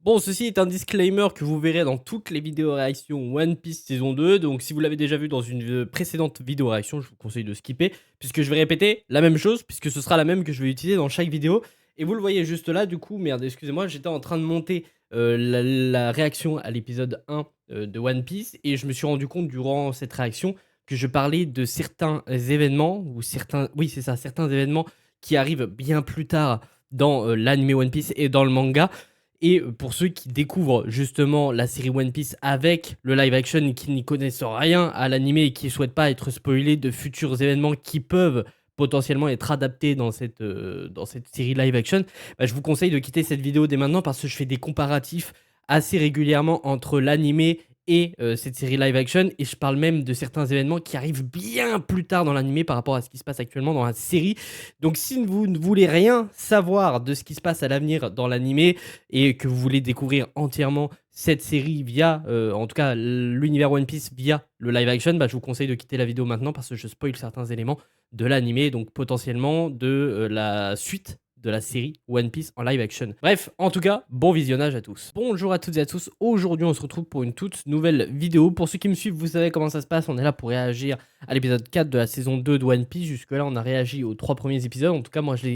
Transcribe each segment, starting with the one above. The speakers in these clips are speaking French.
Bon, ceci est un disclaimer que vous verrez dans toutes les vidéos réactions One Piece saison 2. Donc, si vous l'avez déjà vu dans une précédente vidéo réaction, je vous conseille de skipper, puisque je vais répéter la même chose, puisque ce sera la même que je vais utiliser dans chaque vidéo. Et vous le voyez juste là, du coup, merde, excusez-moi, j'étais en train de monter la réaction à l'épisode 1 de One Piece, et je me suis rendu compte durant cette réaction que je parlais de certains événements, ou certains, oui, c'est ça, certains événements qui arrivent bien plus tard dans l'anime One Piece et dans le manga. Et pour ceux qui découvrent justement la série One Piece avec le live action et qui n'y connaissent rien à l'animé et qui ne souhaitent pas être spoilés de futurs événements qui peuvent potentiellement être adaptés dans cette série live action, bah, je vous conseille de quitter cette vidéo dès maintenant parce que je fais des comparatifs assez régulièrement entre l'animé et cette série live action, et je parle même de certains événements qui arrivent bien plus tard dans l'animé par rapport à ce qui se passe actuellement dans la série. Donc si vous ne voulez rien savoir de ce qui se passe à l'avenir dans l'animé et que vous voulez découvrir entièrement cette série via, en tout cas l'univers One Piece via le live action, bah, je vous conseille de quitter la vidéo maintenant parce que je spoil certains éléments de l'animé, donc potentiellement de la suite de la série One Piece en live action. Bref, en tout cas, bon visionnage à tous. Bonjour à toutes et à tous, aujourd'hui on se retrouve pour une toute nouvelle vidéo. Pour ceux qui me suivent, vous savez comment ça se passe, on est là pour réagir à l'épisode 4 de la saison 2 de One Piece. Jusque là on a réagi aux 3 premiers épisodes, en tout cas moi je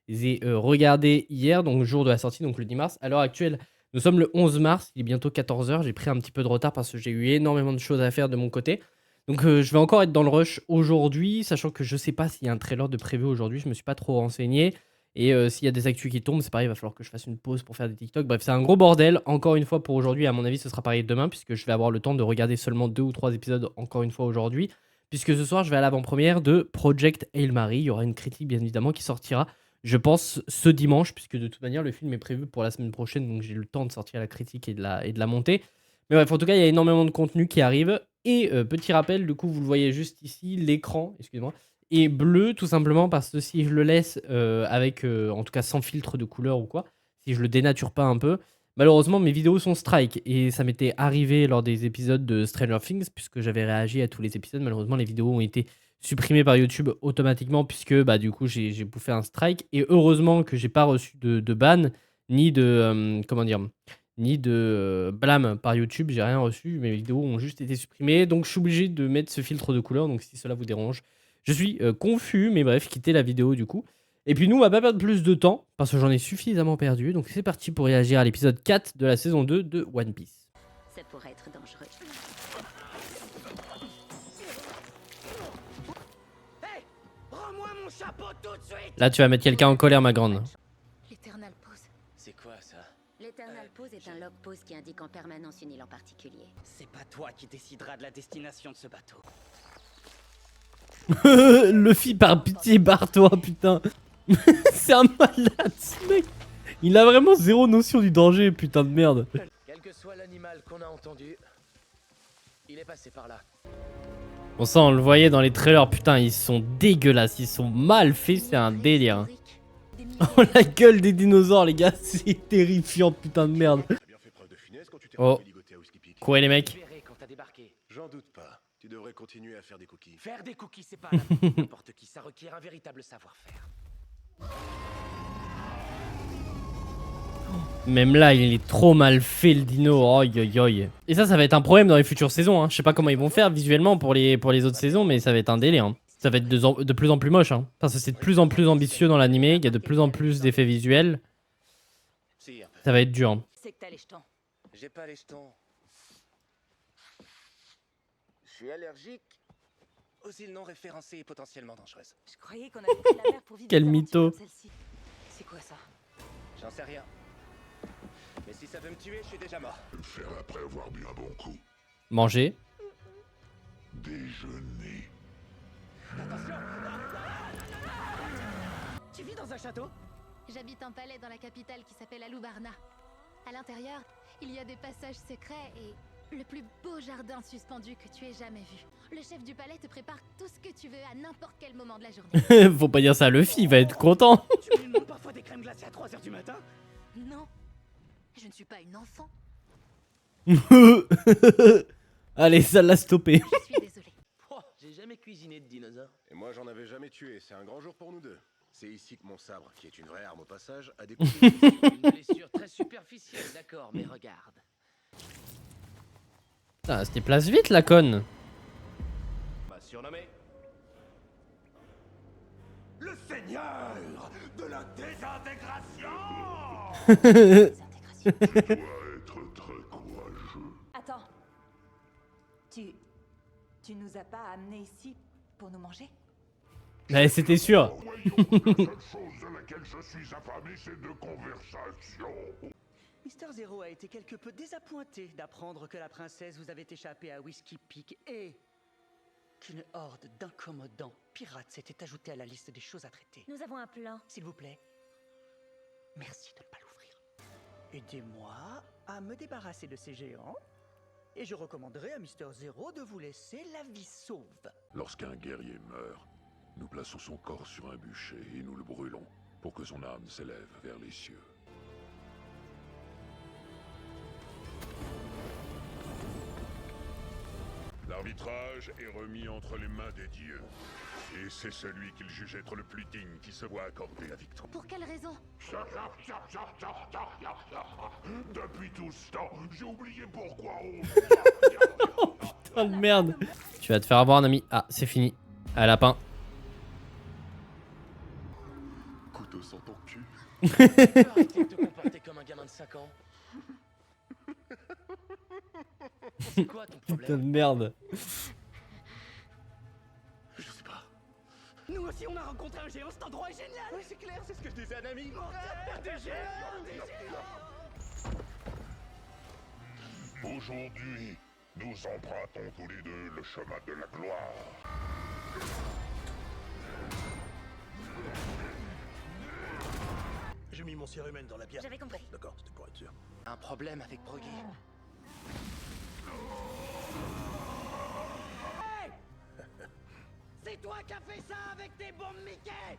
les ai regardés hier, donc le jour de la sortie, donc le 10 mars. À l'heure actuelle, nous sommes le 11 mars, il est bientôt 14 h, j'ai pris un petit peu de retard parce que j'ai eu énormément de choses à faire de mon côté. Donc je vais encore être dans le rush aujourd'hui, sachant que je sais pas s'il y a un trailer de prévu aujourd'hui, je me suis pas trop renseigné. Et s'il y a des actus qui tombent, c'est pareil, il va falloir que je fasse une pause pour faire des TikTok. Bref, c'est un gros bordel, encore une fois pour aujourd'hui. À mon avis, ce sera pareil demain, puisque je vais avoir le temps de regarder seulement 2 ou 3 épisodes encore une fois aujourd'hui. Puisque ce soir, je vais à l'avant-première de Project Hail Mary. Il y aura une critique, bien évidemment, qui sortira, je pense, ce dimanche, puisque de toute manière, le film est prévu pour la semaine prochaine, donc j'ai le temps de sortir la critique et de la monter. Mais bref, en tout cas, il y a énormément de contenu qui arrive. Et petit rappel, du coup, vous le voyez juste ici, l'écran, excusez-moi, est bleu, tout simplement parce que si je le laisse avec, en tout cas sans filtre de couleur ou quoi, si je le dénature pas un peu, malheureusement, mes vidéos sont strike. Et ça m'était arrivé lors des épisodes de Stranger Things, puisque j'avais réagi à tous les épisodes. Malheureusement, les vidéos ont été supprimées par YouTube automatiquement, puisque bah, du coup, j'ai bouffé un strike. Et heureusement que j'ai pas reçu de ban, ni de, comment dire, ni de blâme par YouTube. J'ai rien reçu. Mes vidéos ont juste été supprimées. Donc, je suis obligé de mettre ce filtre de couleur. Donc, si cela vous dérange, je suis confus. Mais bref, quittez la vidéo du coup. Et puis nous, on va pas perdre plus de temps, parce que j'en ai suffisamment perdu. Donc c'est parti pour réagir à l'épisode 4 de la saison 2 de One Piece. Ça pourrait être dangereux. Hey, rends-moi mon chapeau tout de suite. Là, tu vas mettre quelqu'un en colère, ma grande. L'Eternal Pose. C'est quoi ça? L'Eternal Pose est un log pose qui indique en permanence une île en particulier. C'est pas toi qui décidera de la destination de ce bateau. Luffy, par pitié, barre-toi, putain. C'est un malade, ce mec. Il a vraiment zéro notion du danger, putain de merde. Quel que soit l'animal qu'on a entendu, il est passé par là. Bon, ça, on le voyait dans les trailers, putain, ils sont dégueulasses, ils sont mal faits, c'est un délire. Oh, la gueule des dinosaures, les gars, c'est terrifiant, putain de merde. T'as bien fait preuve de finesse quand tu t'es Oh. ligoté à Whiskey Quoi, les mecs? Verré quand t'as débarqué. J'en doute pas. Tu devrais continuer à faire des cookies. Faire des cookies, c'est pas la n'importe qui, ça requiert un véritable savoir-faire. Même là, il est trop mal fait, le dino. Aïe, aïe, aïe. Et ça va être un problème dans les futures saisons. Hein. Je sais pas comment ils vont faire visuellement pour les autres saisons, mais ça va être un délire. Hein. Ça va être de plus en plus moche. Hein. Parce que c'est de plus en plus ambitieux dans l'animé. Il y a de plus en plus d'effets visuels. Si, un peu. Ça va être dur. Hein. C'est que t'as les jetons. J'ai pas les jetons. Je suis allergique aux îles non référencées et potentiellement dangereuses. Je croyais qu'on avait pris la mer pour vivre Quel des aventures mytho. comme celle-ci. C'est quoi ça? J'en sais rien. Mais si ça veut me tuer, je suis déjà mort. Le faire après avoir bu un bon coup. Manger. Déjeuner. Attention! Tu vis dans un château? J'habite un palais dans la capitale qui s'appelle Alubarna. À l'intérieur, il y a des passages secrets et le plus beau jardin suspendu que tu aies jamais vu. Le chef du palais te prépare tout ce que tu veux à n'importe quel moment de la journée. Faut pas dire ça à Luffy, il va être content. Tu me demandes parfois des crèmes glacées à 3 h du matin? Non, je ne suis pas une enfant. Allez, ça l'a stoppé. Je suis désolée. Oh, j'ai jamais cuisiné de dinosaure. Et moi, j'en avais jamais tué. C'est un grand jour pour nous deux. C'est ici que mon sabre, qui est une vraie arme au passage, a découpé. Une blessure très superficielle, d'accord, mais regarde. Putain, se déplace vite la conne. m'a surnommé le seigneur de la désintégration. Tu dois être très courageux. Attends. Tu nous as pas amenés ici pour nous manger? Ouais, c'était sûr. Voyons, la seule chose de laquelle je suis affamé, c'est de conversation. Mister Zero a été quelque peu désappointé d'apprendre que la princesse vous avait échappé à Whiskey Peak et qu'une horde d'incommodants pirates s'était ajoutée à la liste des choses à traiter. Nous avons un plan. S'il vous plaît, merci de ne pas l'ouvrir. Aidez-moi à me débarrasser de ces géants et je recommanderais à Mister Zero de vous laisser la vie sauve. Lorsqu'un guerrier meurt, nous plaçons son corps sur un bûcher et nous le brûlons pour que son âme s'élève vers les cieux. L'arbitrage est remis entre les mains des dieux. Et c'est celui qu'ils jugent être le plus digne qui se voit accorder la victoire. Pour quelle raison? Depuis tout ce temps, j'ai oublié pourquoi on... Oh merde. Tu vas te faire avoir un ami. Ah, c'est fini. À lapin. Couteau sans ton cul. Arrêtez de te comporter comme un gamin de 5 ans. C'est quoi ton Putain de problème? merde. Je sais pas. Nous aussi on a rencontré un géant, cet endroit est génial. Oui c'est clair, c'est ce que je disais à un ami. Des géants, des géants. Aujourd'hui, nous empruntons tous les deux le chemin de la gloire. J'ai mis mon cérumen dans la bière. J'avais compris. D'accord, c'était pour être sûr. Un problème avec Broggy. Hey, c'est toi qui as fait ça avec tes bombes Mickey.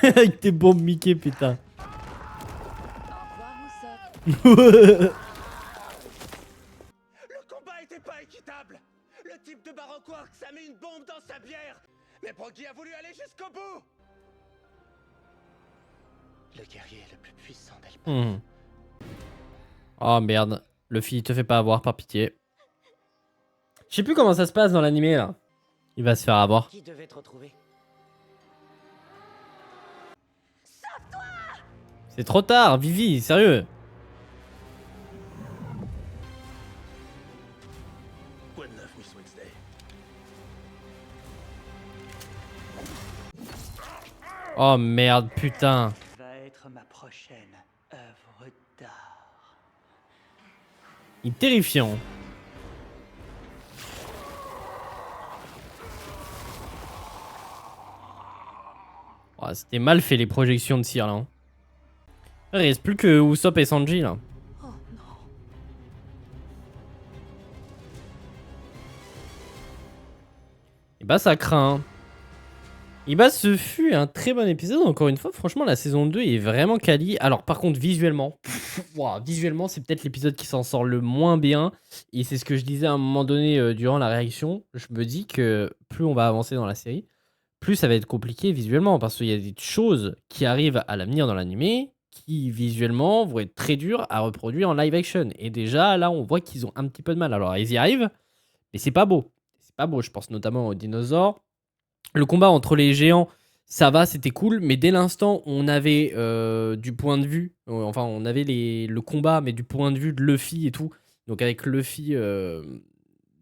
Avec tes bombes Mickey, putain. Le combat était pas équitable. Le type de Baroque a mis une bombe dans sa bière. Mais Broggy a voulu aller jusqu'au bout. Le guerrier le plus puissant d'Elpar. Oh merde. Luffy, te fait pas avoir, par pitié. Je sais plus comment ça se passe dans l'animé là. Il va se faire avoir. Qui devait te retrouver? C'est trop tard, Vivi, sérieux. Quoi de neuf, Miss Wednesday? Oh merde, putain. Va être ma prochaine œuvre d'art. Il est terrifiant. Oh, c'était mal fait les projections de cire là. Hein. Il reste plus que Usopp et Sanji là. Oh non. Et bah ça craint. Et bah ce fut un très bon épisode encore une fois. Franchement la saison 2 est vraiment quali. Alors par contre visuellement, visuellement c'est peut-être l'épisode qui s'en sort le moins bien. Et c'est ce que je disais à un moment donné durant la réaction. Je me dis que plus on va avancer dans la série, plus ça va être compliqué visuellement. Parce qu'il y a des choses qui arrivent à l'avenir dans l'animé qui visuellement vont être très dures à reproduire en live action. Et déjà là on voit qu'ils ont un petit peu de mal. Alors ils y arrivent, mais c'est pas beau. C'est pas beau, je pense notamment aux dinosaures. Le combat entre les géants, ça va, c'était cool, mais dès l'instant où on avait du point de vue, enfin on avait le combat, mais du point de vue de Luffy et tout, donc avec Luffy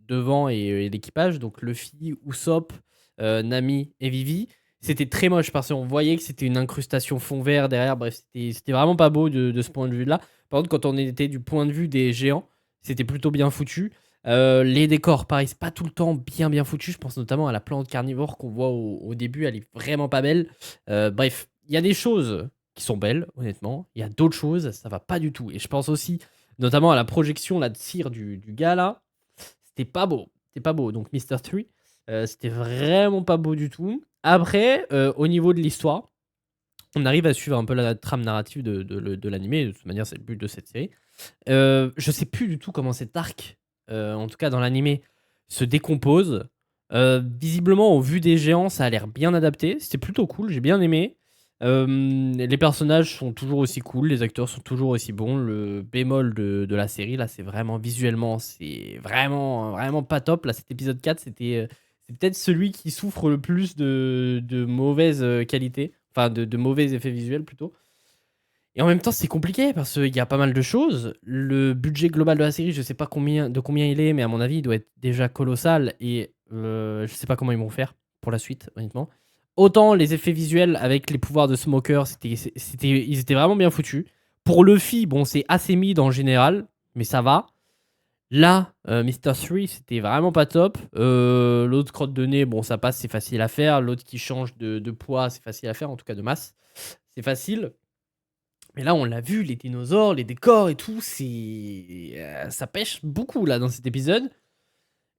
devant et l'équipage, donc Luffy, Usopp, Nami et Vivi, c'était très moche parce qu'on voyait que c'était une incrustation fond vert derrière, bref, c'était vraiment pas beau de ce point de vue-là. Par contre, quand on était du point de vue des géants, c'était plutôt bien foutu. Les décors, pareil, c'est pas tout le temps bien foutu. Je pense notamment à la plante carnivore qu'on voit au début, elle est vraiment pas belle. Bref, il y a des choses qui sont belles, honnêtement. Il y a d'autres choses, ça va pas du tout. Et je pense aussi, notamment à la projection là, de cire du gars là, c'était pas beau. C'était pas beau. Donc Mr. 3, c'était vraiment pas beau du tout. Après, au niveau de l'histoire, on arrive à suivre un peu la trame narrative de l'animé. De toute manière, c'est le but de cette série. Je sais plus du tout comment cet arc, en tout cas dans l'animé, se décompose. Visiblement, au vu des géants, ça a l'air bien adapté. C'était plutôt cool, j'ai bien aimé. Les personnages sont toujours aussi cool, les acteurs sont toujours aussi bons. Le bémol de la série, là, c'est vraiment visuellement, c'est vraiment pas top. Là, cet épisode 4, c'est peut-être celui qui souffre le plus de mauvaise qualité, enfin de mauvais effets visuels plutôt. Et en même temps, c'est compliqué parce qu'il y a pas mal de choses. Le budget global de la série, je sais pas combien il est, mais à mon avis, il doit être déjà colossal. Et je sais pas comment ils vont faire pour la suite, honnêtement. Autant les effets visuels avec les pouvoirs de Smoker, ils étaient vraiment bien foutus. Pour Luffy, bon, c'est assez mid en général, mais ça va. Là, Mr. 3, c'était vraiment pas top. L'autre crotte de nez, bon, ça passe, c'est facile à faire. L'autre qui change de poids, c'est facile à faire, en tout cas de masse. C'est facile. Mais là, on l'a vu, les dinosaures, les décors et tout, ça pêche beaucoup là dans cet épisode.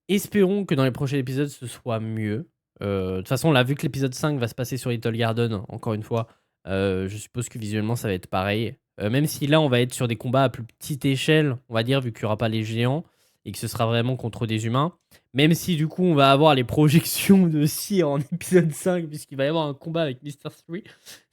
Espérons que dans les prochains épisodes, ce soit mieux. De toute façon, on l'a vu que l'épisode 5 va se passer sur Little Garden, encore une fois. Je suppose que visuellement, ça va être pareil. Même si là, on va être sur des combats à plus petite échelle, on va dire, vu qu'il n'y aura pas les géants et que ce sera vraiment contre des humains. Même si, du coup, on va avoir les projections de Seer en épisode 5, puisqu'il va y avoir un combat avec Mr. 3.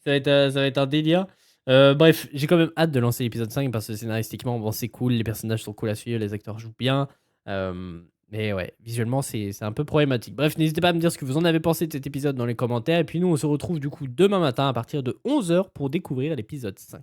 Ça va être un délire. Bref, j'ai quand même hâte de lancer l'épisode 5 parce que scénaristiquement, bon, c'est cool, les personnages sont cool à suivre, les acteurs jouent bien. Mais ouais, visuellement, c'est un peu problématique. Bref, n'hésitez pas à me dire ce que vous en avez pensé de cet épisode dans les commentaires. Et puis nous, on se retrouve du coup demain matin à partir de 11 h pour découvrir l'épisode 5.